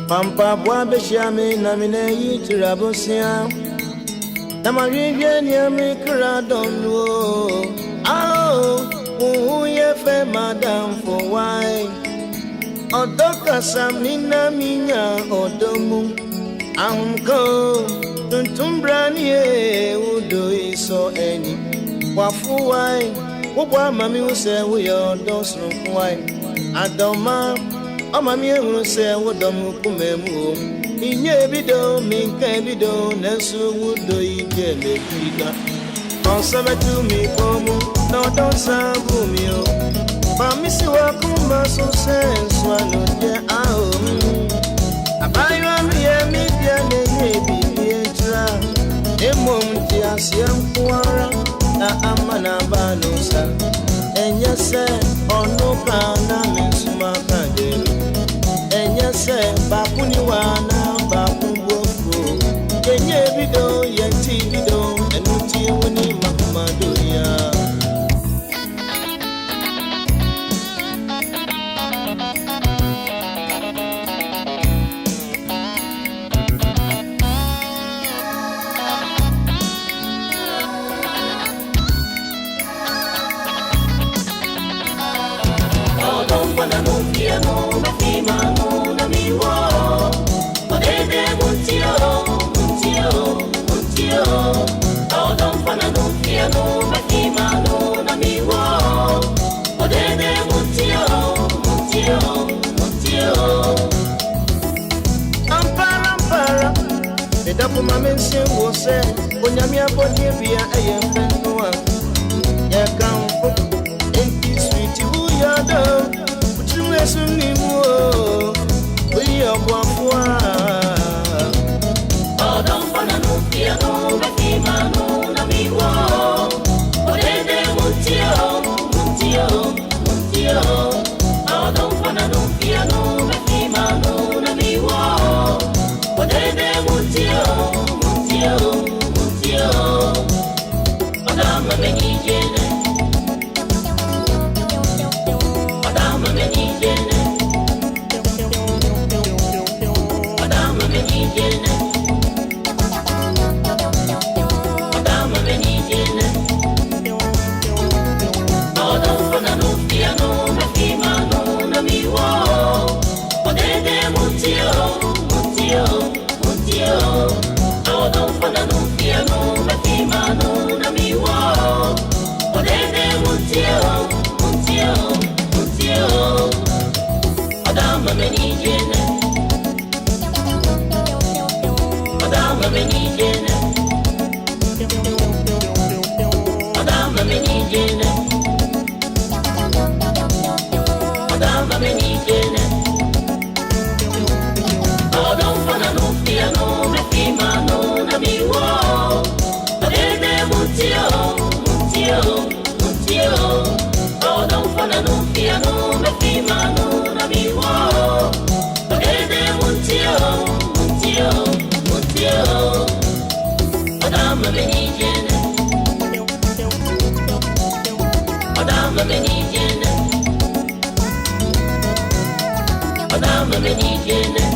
Pampa Boabeshami Namine Yitirabusia Namarivian Yamikra don't know. Oh, who ye fe madam for wine? Odoka Samina Mina Odomu Anko Tuntumbrani Udo iso any Wafu wine. What mammy will say we are those wine. Adoma, oh, mammy will say what the Mukumemu. In ye bido, min cabido, Nesu would do it. On summer to me, Pomu, no don't sound boomio. But Missy Wakuma so sense, swallow the owl. I buy one here, media, maybe a trap. A moment, yes, young Quara, na Amana Banosa. And yes, sir, or no Pana Minsumaka. And yes, sir, Bakuniwana, Bakubo. Can ye bido, yeti bido, and Uti Wini Mamadoya. Dapo mamensi wose onyame abodie bia eyemfenwa ya kanfo enti sweet wu yado uchimu esuni mu oyi obwafwa odon fana no fia no bakima no na miwo odede muntio odon fana no fia no bakima no na miwo odede muntio Adama menijene Adama menijene Adama menijene Adama menijene Odon fana no fia no mafima no na miwo Odede muntio Odon fana no fia no mafima no na miwo Odede muntio Adama menijene Adama menijene Adama menijene Adama menijene Odon fana no fia no mafima no na miwo Odede muntio Odon fana no fia no mafima no na miwo Odede muntio Adama menijene Adama menijene Adama menijene